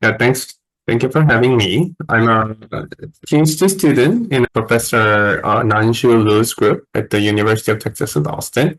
Yeah, thanks. Thank you for having me. I'm a PhD student in Professor Nanshu Liu's group at the University of Texas at Austin.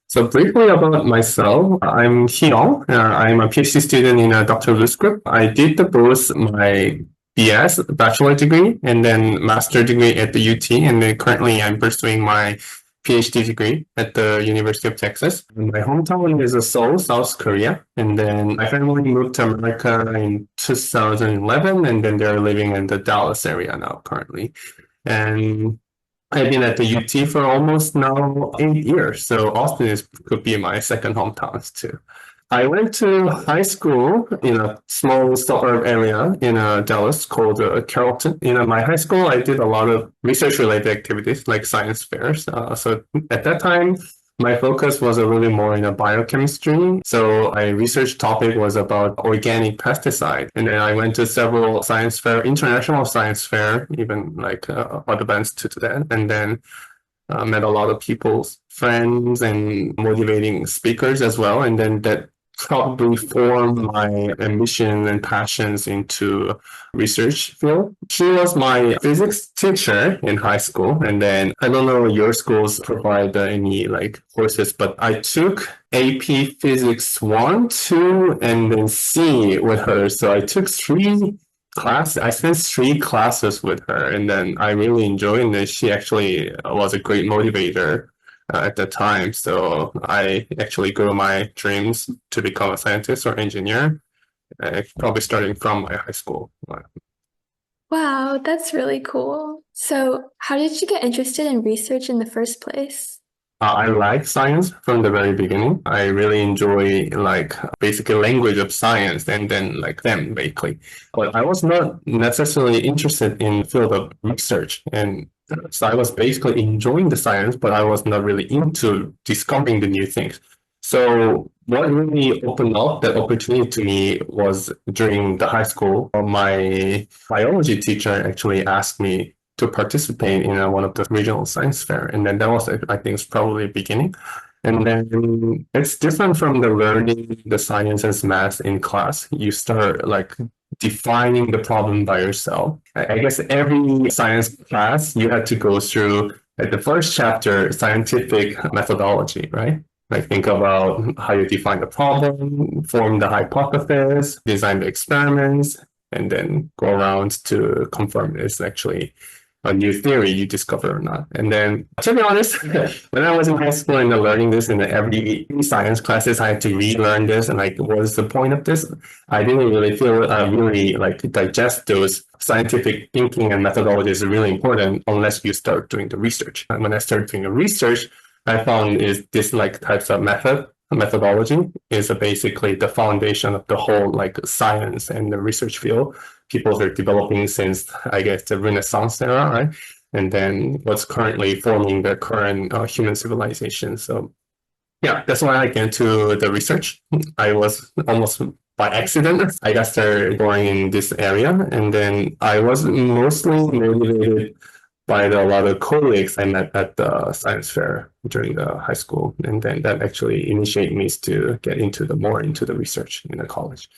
So briefly about myself, I'm Heeyong. I'm a PhD student in Dr. Liu's group. I did both my BS, bachelor degree, and then master degree at the UT, and then currently I'm pursuing my PhD degree at the University of Texas. My hometown is Seoul, South Korea, and then my family moved to America in 2011, and then they're living in the Dallas area now currently. And I've been at the UT for almost now 8 years, so Austin could be my second hometown too. I went to high school in a small suburb area in Dallas called Carrollton. In my high school, I did a lot of research-related activities like science fairs. So at that time, my focus was really more in a biochemistry. So my research topic was about organic pesticide. And then I went to several science fair, international science fair, even like advanced to that. And then met a lot of people's friends and motivating speakers as well. And then that probably formed my ambition and passions into research field. She was my physics teacher in high school. And then I don't know your schools provide any like courses, but I took AP Physics 1, 2, and then C with her. So I took I spent 3 classes with her, and then I really enjoyed it. She actually was a great motivator at the time. So I actually grew my dreams to become a scientist or engineer, probably starting from my high school. Wow, that's really cool. So, how did you get interested in research in the first place? I like science from the very beginning. I really enjoy like basically language of science and then like them basically. But I was not necessarily interested in the field of research. And so I was basically enjoying the science, but I was not really into discovering the new things. So what really opened up that opportunity to me was during the high school. My biology teacher actually asked me to participate in one of the regional science fair. And then that was, I think, it's probably the beginning. And then it's different from the learning the science and math in class. You start like defining the problem by yourself. I guess every science class you had to go through at the first chapter, scientific methodology, right? Like think about how you define the problem, form the hypothesis, design the experiments, and then go around to confirm it's actually a new theory you discover or not. And then, to be honest, when I was in high school and learning this in every science classes, I had to relearn this and like, what's the point of this? I didn't really feel really like digest those scientific thinking and methodologies are really important unless you start doing the research. And when I started doing the research, I found is this like types of methodology is basically the foundation of the whole like science and the research field people are developing since I guess the Renaissance era, right? And then what's currently forming the current human civilization. So yeah, that's why I get into the research. I was almost by accident. I got started going in this area, and then I was mostly motivated by a lot of colleagues I met at the science fair during the high school, and then that actually initiated me to get into the more into the research in the college.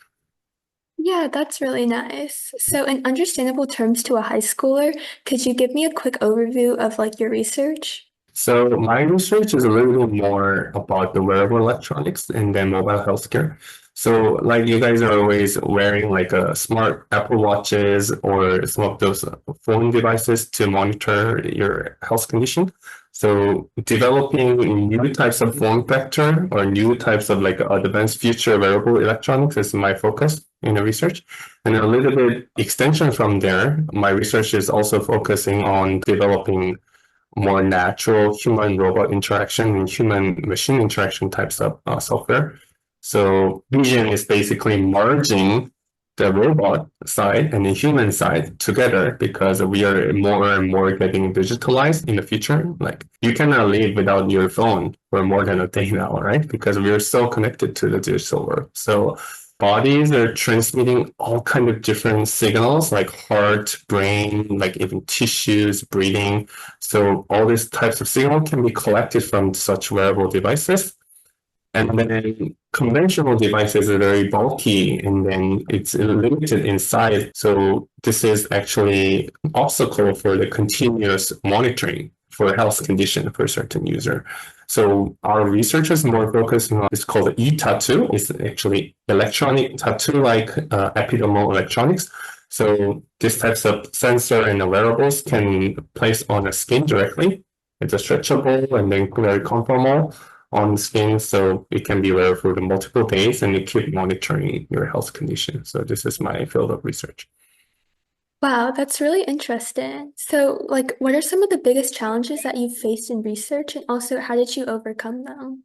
Yeah, that's really nice. So, in understandable terms to a high schooler, could you give me a quick overview of like your research? So my research is a little bit more about the wearable electronics and then mobile healthcare. So like you guys are always wearing like a smart Apple Watches or some of those phone devices to monitor your health condition. So developing new types of form factor or new types of like advanced future wearable electronics is my focus in the research. And a little bit extension from there, my research is also focusing on developing more natural human robot interaction and human machine interaction types of software. So vision is basically merging the robot side and the human side together because we are more and more getting digitalized in the future. Like you cannot live without your phone for more than a day now, right? Because we are so connected to the digital world. So bodies are transmitting all kind of different signals like heart, brain, like even tissues, breathing. So all these types of signal can be collected from such wearable devices And then conventional devices are very bulky and then it's limited in size. So this is actually an obstacle for the continuous monitoring for a health condition for a certain user. So our research is more focused on it's called e-tattoo. It's actually electronic tattoo like epidermal electronics. So these types of sensor and wearables can place on the skin directly. It's a stretchable and then very conformal on skin, so it can be wear for the multiple days and you keep monitoring your health condition. So this is my field of research. Wow, that's really interesting. So, like, what are some of the biggest challenges that you've faced in research, and also how did you overcome them?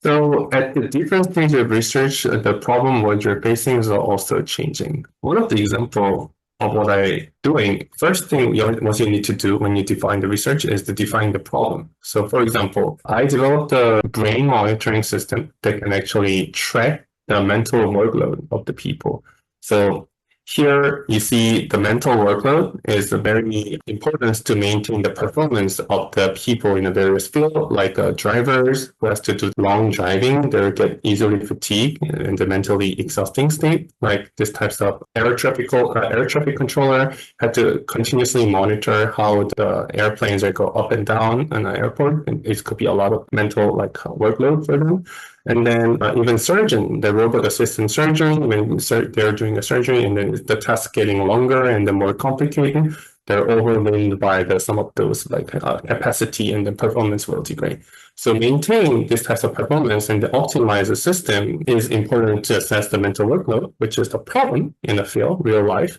So at the different stage of research, the problem what you're facing is also changing. One of the example of what I doing, first thing what you need to do when you define the research is to define the problem. So for example, I developed a brain monitoring system that can actually track the mental workload of the people. So here you see the mental workload is very important to maintain the performance of the people in a various field, like drivers who has to do long driving, they get easily fatigued and the mentally exhausting state. Like this types of air traffic controller had to continuously monitor how the airplanes are go up and down in an airport, and it could be a lot of mental like workload for them. And then even surgeon, the robot assistant surgeon, when they're doing a surgery and then the task getting longer and the more complicated, they're overwhelmed by some of those like capacity and the performance will degrade. So maintain this type of performance and optimize the system is important to assess the mental workload, which is the problem in the field, real life.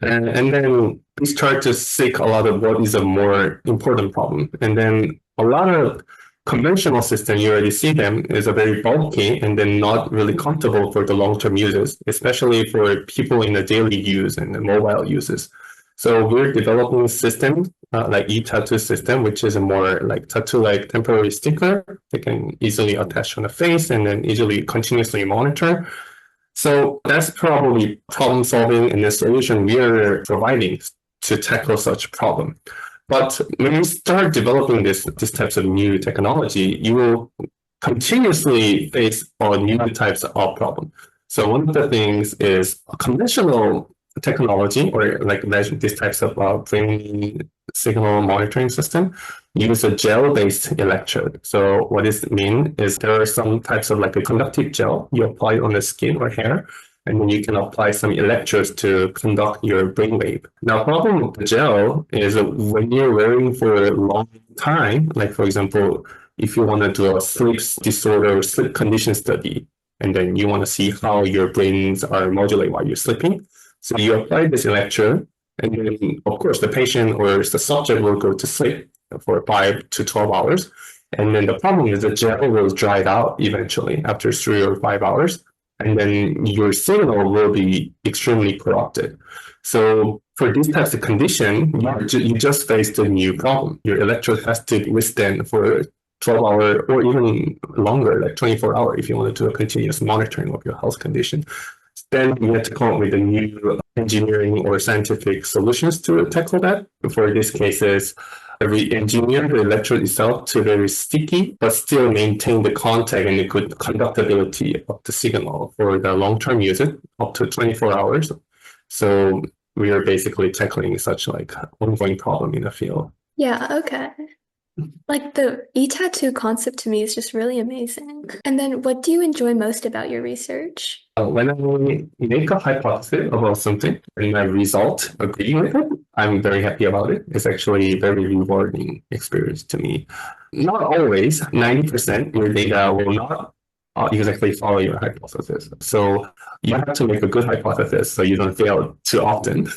And then we start to seek a lot of what is a more important problem. And then a lot of conventional system, you already see them, is a very bulky and then not really comfortable for the long-term users, especially for people in the daily use and the mobile uses. So we're developing a system like e-tattoo system, which is a more like tattoo-like temporary sticker that can easily attach on the face and then easily continuously monitor. So that's probably problem solving and the solution we are providing to tackle such problem. But when you start developing these types of new technology, you will continuously face on new types of problem. So one of the things is conventional technology or like these types of brain signal monitoring system use a gel-based electrode. So what does it mean is there are some types of like a conductive gel you apply on the skin or hair, and then you can apply some electrodes to conduct your brainwave. Now, problem with the gel is when you're wearing for a long time, like for example, if you want to do a sleep disorder, sleep condition study, and then you want to see how your brains are modulated while you're sleeping. So you apply this electrode, and then of course the patient or the subject will go to sleep for 5 to 12 hours. And then the problem is the gel will dry out eventually after 3 or 5 hours. And then your signal will be extremely corrupted. So for these types of condition, you just faced a new problem. Your electrode has to withstand for 12 hour or even longer, like 24 hours, if you want to do a continuous monitoring of your health condition. Then you have to come up with a new engineering or scientific solutions to tackle that. For these cases, we engineer the electrode itself to very sticky, but still maintain the contact and the good conductibility of the signal for the long-term usage up to 24 hours. So we are basically tackling such like ongoing problem in the field. Yeah, okay. Like the e-tattoo concept to me is just really amazing. And then what do you enjoy most about your research? When I make a hypothesis about something and my result agree with it, I'm very happy about it. It's actually a very rewarding experience to me. Not always, 90% your data will not exactly follow your hypothesis. So you have to make a good hypothesis so you don't fail too often.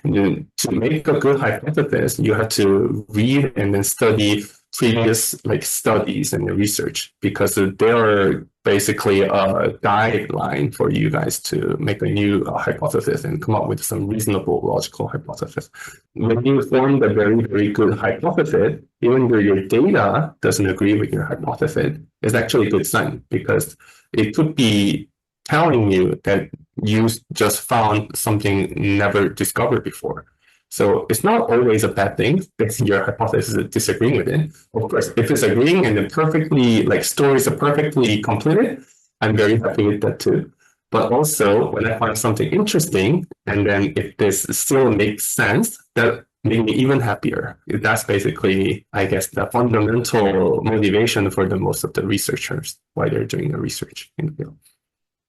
And then to make a good hypothesis, you have to read and then study previous like studies and research because they are basically a guideline for you guys to make a new hypothesis and come up with some reasonable logical hypothesis. When you form a very, very good hypothesis, even though your data doesn't agree with your hypothesis, it's actually a good sign because it could be telling you that you just found something never discovered before. So it's not always a bad thing that your hypothesis is disagreeing with it. Of course, if it's agreeing and the perfectly like stories are perfectly completed, I'm very happy with that too. But also when I find something interesting, and then if this still makes sense, that make me even happier. That's basically, I guess, the fundamental motivation for the most of the researchers why they're doing the research in the field.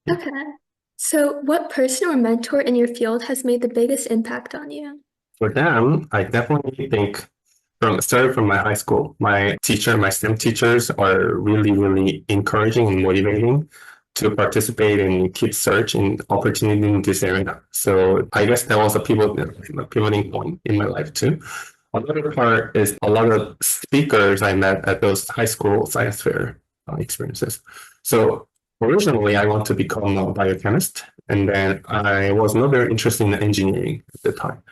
Okay. So, what person or mentor in your field has made the biggest impact on you? For them, I definitely think started from my high school, my STEM teachers are really, really encouraging and motivating to participate and keep searching opportunity in this area. So I guess that was a pivoting point in my life too. Another part is a lot of speakers I met at those high school science fair experiences. So originally, I want to become a biochemist, and then I was not very interested in engineering at the time.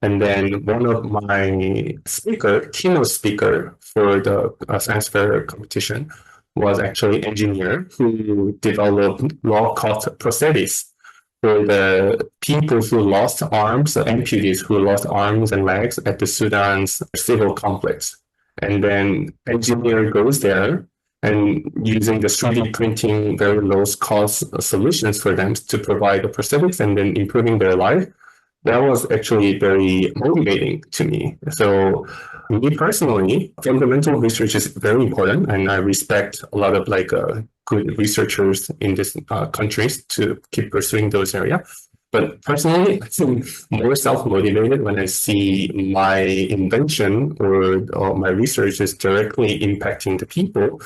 And then one of my keynote speaker for the science fair competition was actually engineer who developed low-cost prosthetics for the people who lost arms, amputees who lost arms and legs at the Sudan's civil complex. And then engineer goes there and using the 3D printing very low cost solutions for them to provide the prosthetics and then improving their life. That was actually very motivating to me. So me personally, fundamental research is very important, and I respect a lot of good researchers in these countries to keep pursuing those areas. But personally, I feel more self-motivated when I see my invention or my research is directly impacting the people.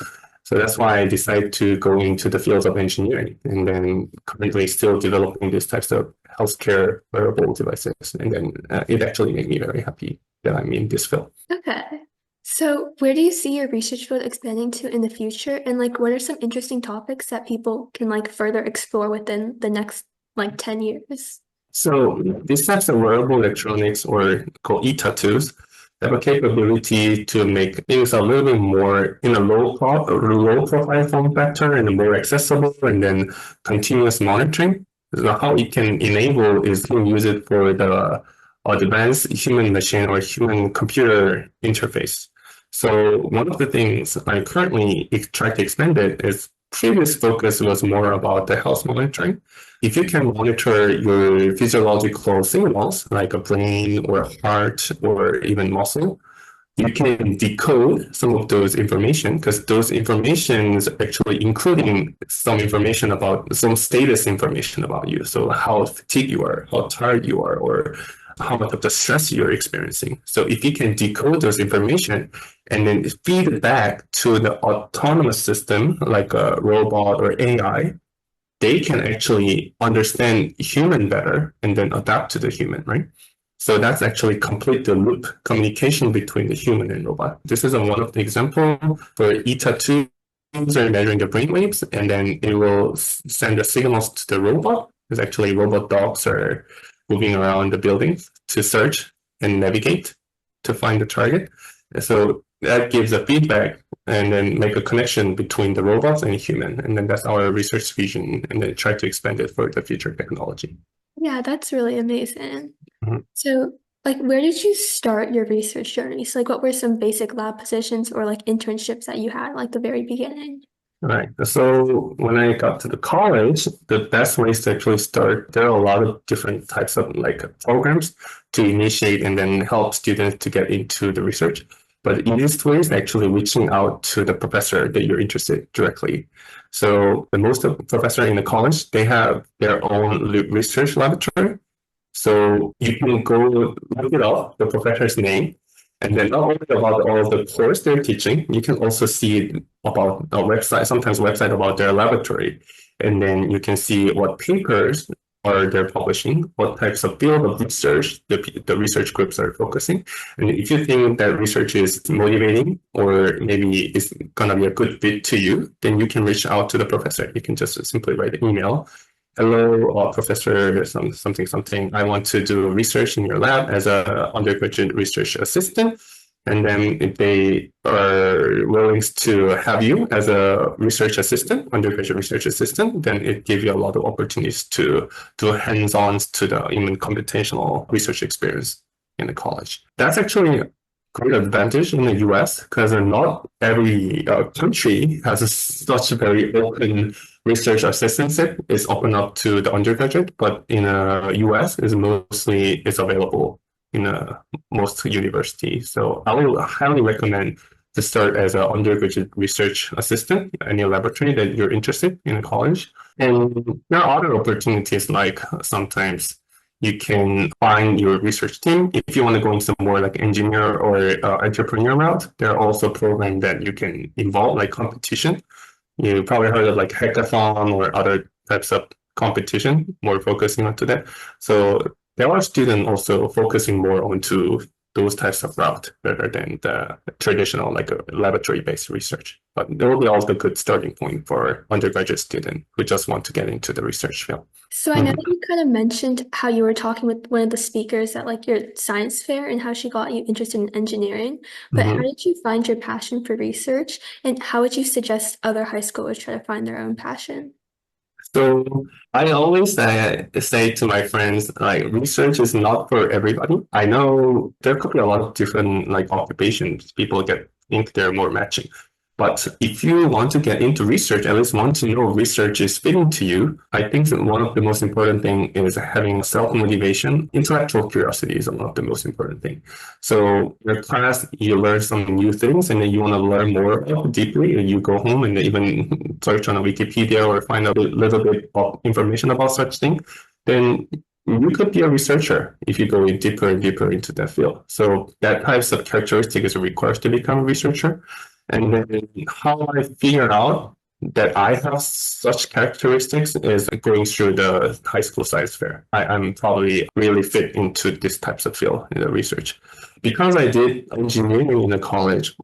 So that's why I decided to go into the field of engineering, and then currently still developing these types of healthcare wearable devices. And then it actually made me very happy that I'm in this field. Okay. So, where do you see your research field expanding to in the future? And what are some interesting topics that people can further explore within the next 10 years? So these types of wearable electronics, or called e-tattoos, have a capability to make things a little bit more in a low profile form factor and more accessible, and then continuous monitoring. So how it can enable is to use it for the advanced human machine or human computer interface. So one of the things I currently try to expand it is previous focus was more about the health monitoring. If you can monitor your physiological signals like a brain or a heart or even muscle, you can decode some of those information because those informations actually including some status information about you. So how fatigued you are, how tired you are, or how much of the stress you're experiencing. So if you can decode those information and then feed it back to the autonomous system like a robot or AI, they can actually understand human better and then adapt to the human, right? So that's actually complete the loop communication between the human and robot. This is one of the examples where e-tattoos are measuring the brain waves, and then it will send the signals to the robot. Because actually robot dogs are moving around the building to search and navigate to find the target. So that gives a feedback and then make a connection between the robots and human. And then that's our research vision, and then try to expand it for the future technology. Yeah, that's really amazing. Mhm. So, where did you start your research journey? So, what were some basic lab positions or internships that you had, the very beginning? Right. So when I got to the college, the best ways to actually start, there are a lot of different types of programs to initiate and then help students to get into the research. But the easiest way is actually reaching out to the professor that you're interested directly. So the most of professor in the college, they have their own research laboratory. So you can go look it up, the professor's name, and then not only about all of the course they're teaching, you can also see about a website, sometimes website about their laboratory. And then you can see what papers are they're publishing, what types of field of research the research groups are focusing. And if you think that research is motivating or maybe it's going to be a good fit to you, then you can reach out to the professor. You can just simply write an email. Hello, professor, something. I want to do research in your lab as a undergraduate research assistant. And then if they are willing to have you as a research assistant, undergraduate research assistant, then it gives you a lot of opportunities to do hands-on to the even computational research experience. in the college. That's actually a great advantage in the US because not every country has such a very open research assistantship. It's open up to the undergraduate, but in the US, it's available in most universities. So I will highly recommend to start as an undergraduate research assistant in a laboratory that you're interested in college. And there are other opportunities like sometimes you can find your research team. If you want to go into more like engineer or entrepreneur route, there are also programs that you can involve like competition. You probably heard of like hackathon or other types of competition, more focusing onto that. So there are students also focusing more onto those types of route rather than the traditional like a laboratory-based research. But there will be also a good starting point for undergraduate students who just want to get into the research field. So I know that you kind of mentioned how you were talking with one of the speakers at like your science fair and how she got you interested in engineering. But how did you find your passion for research, and how would you suggest other high schoolers try to find their own passion? So I always say to my friends, like research is not for everybody. I know there could be a lot of different like occupations people think they're more matching. But if you want to get into research, at least want to know research is fitting to you, I think that one of the most important thing is having self-motivation. Intellectual curiosity is one of the most important thing. So your class, you learn some new things and then you want to learn more deeply, and you go home and even search on Wikipedia or find a little bit of information about such thing, then you could be a researcher if you go deeper and deeper into that field. So that types of characteristic is required to become a researcher. And then how I figured out that I have such characteristics is going through the high school science fair. I'm probably really fit into this types of field in the research. Because I did engineering in the college,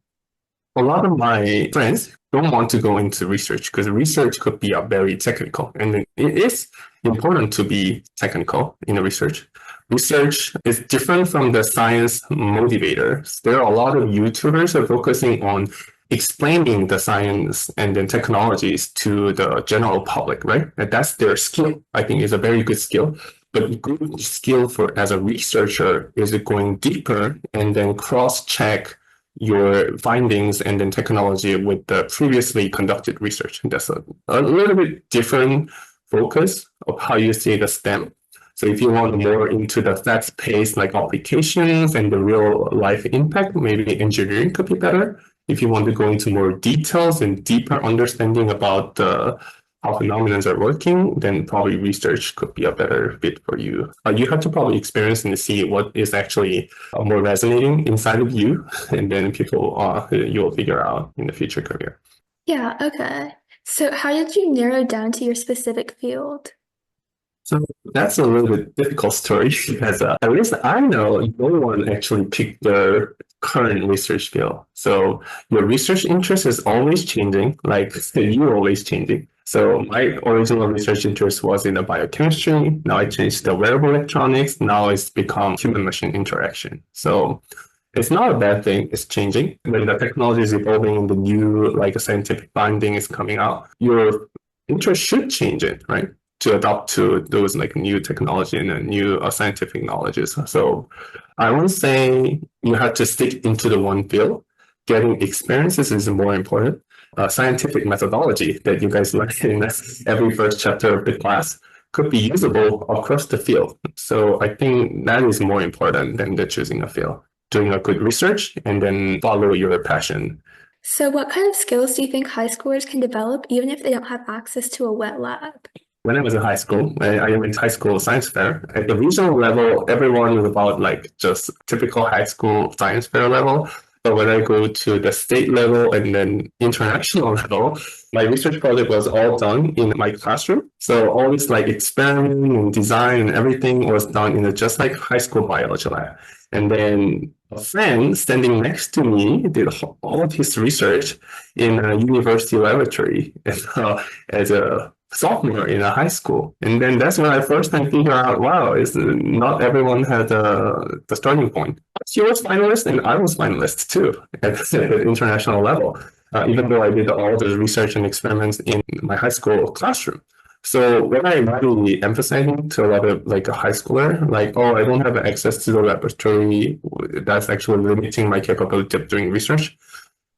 a lot of my friends don't want to go into research because research could be a very technical, and it is important to be technical in the research. Research is different from the science motivators. There are a lot of YouTubers who are focusing on explaining the science and then technologies to the general public, right? And that's their skill. I think is a very good skill. But good skill for as a researcher is going deeper and then cross-check your findings and then technology with the previously conducted research. That's a little bit different focus of how you see the STEM. So if you want more into the fast-paced like applications and the real life impact, maybe engineering could be better. If you want to go into more details and deeper understanding about how phenomena are working, then probably research could be a better fit for you. You have to probably experience and see what is actually more resonating inside of you, and then you'll figure out in the future career. Yeah, okay. So how did you narrow down to your specific field? So that's a little bit difficult story because at least I know no one actually picked their current research field. So your research interest is always changing, like you're always changing. So my original research interest was in the biochemistry. Now I changed to wearable electronics. Now it's become human-machine interaction. So it's not a bad thing. It's changing. When the technology is evolving and the new like scientific finding is coming out, your interest should change it, right? To adopt to those like new technology and new scientific knowledges. So I would say you have to stick into the one field. Getting experiences is more important. Scientific methodology that you guys learn in every first chapter of the class could be usable across the field. So I think that is more important than the choosing a field. Doing a good research and then follow your passion. So what kind of skills do you think high schoolers can develop even if they don't have access to a wet lab? When I was in high school, I went to high school science fair. At the regional level, everyone was about like just typical high school science fair level. But when I go to the state level and then international level, my research project was all done in my classroom. So all this like experimenting and design and everything was done in just like high school biology lab. And then a friend standing next to me did all of his research in a university laboratory as a sophomore in a high school. And then that's when I first time figured out, wow, not everyone had the starting point. She was finalist and I was finalist too at the international level, even though I did all the research and experiments in my high school classroom. So what I'm really emphasizing to a lot of like a high schooler, like, oh, I don't have access to the laboratory. That's actually limiting my capability of doing research.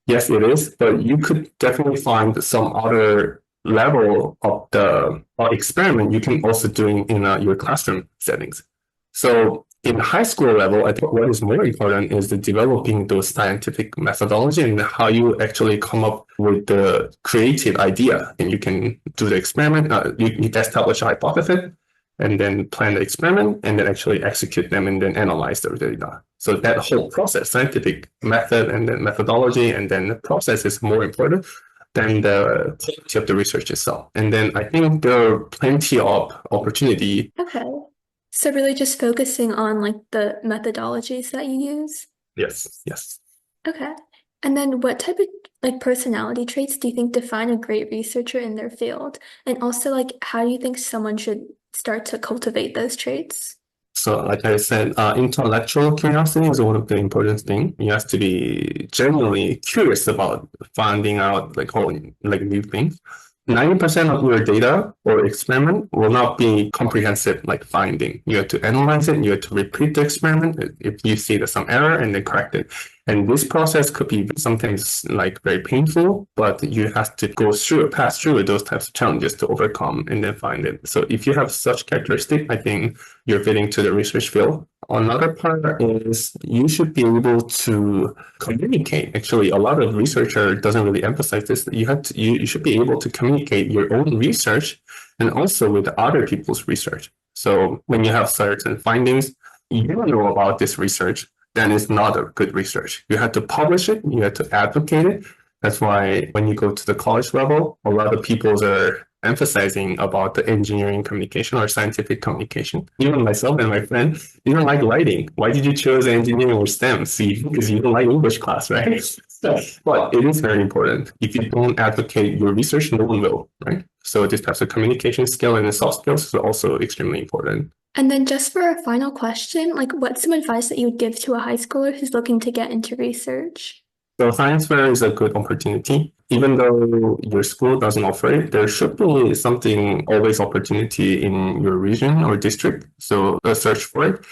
Yes, it is, but you could definitely find some other level of the experiment you can also do in your classroom settings. So in high school level, I think what is more important is the developing those scientific methodology and how you actually come up with the creative idea. And you can do the experiment, you establish a hypothesis, and then plan the experiment, and then actually execute them, and then analyze the data. So that whole process, scientific method and then methodology, and then the process is more important than the quality of the research itself. And then I think there are plenty of opportunity. Okay. So really just focusing on like the methodologies that you use. Yes, yes. Okay. And then what type of like personality traits do you think define a great researcher in their field? And also like how do you think someone should start to cultivate those traits? So, like I said, intellectual curiosity is one of the important things. You have to be genuinely curious about finding out like whole like new things. 90% of your data or experiment will not be comprehensive like finding. You have to analyze it, you have to repeat the experiment if you see there's some error and then correct it. And this process could be sometimes like very painful, but you have to go through, pass through those types of challenges to overcome and then find it. So if you have such characteristic, I think you're fitting to the research field. Another part is you should be able to communicate. Actually, a lot of researcher doesn't really emphasize this. You should be able to communicate your own research and also with other people's research. So when you have certain findings, you know about this research, then it's not a good research. You have to publish it, you have to advocate it. That's why when you go to the college level, a lot of people are emphasizing about the engineering communication or scientific communication. Even myself and my friend didn't like writing. Why did you choose engineering or STEM? See, because you don't like English class, right? But it is very important. If you don't advocate your research, no one will, right? So this types of communication skill and the soft skills is also extremely important. And then just for a final question, like what's some advice that you would give to a high schooler who's looking to get into research? So science fair is a good opportunity. Even though your school doesn't offer it, there should be something always opportunity in your region or district. So search for it.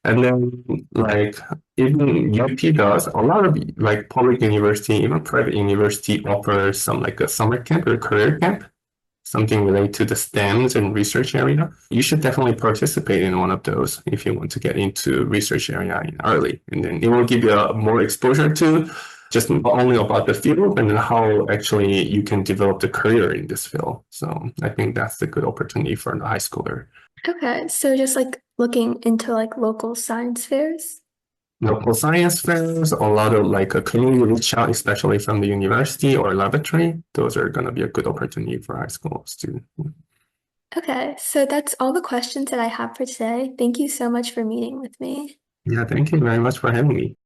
And then like even UP does a lot of like public university, even private university offers some like a summer camp or career camp, something related to the STEMs and research area. You should definitely participate in one of those if you want to get into research area in early. And then it will give you a more exposure to just not only about the field, but then how actually you can develop the career in this field. So I think that's a good opportunity for the high schooler. Okay, so just like looking into like local science fairs. Local science fairs, a lot of like a community reach out, especially from the university or laboratory. Those are going to be a good opportunity for high school students. Okay, so that's all the questions that I have for today. Thank you so much for meeting with me. Yeah, thank you very much for having me.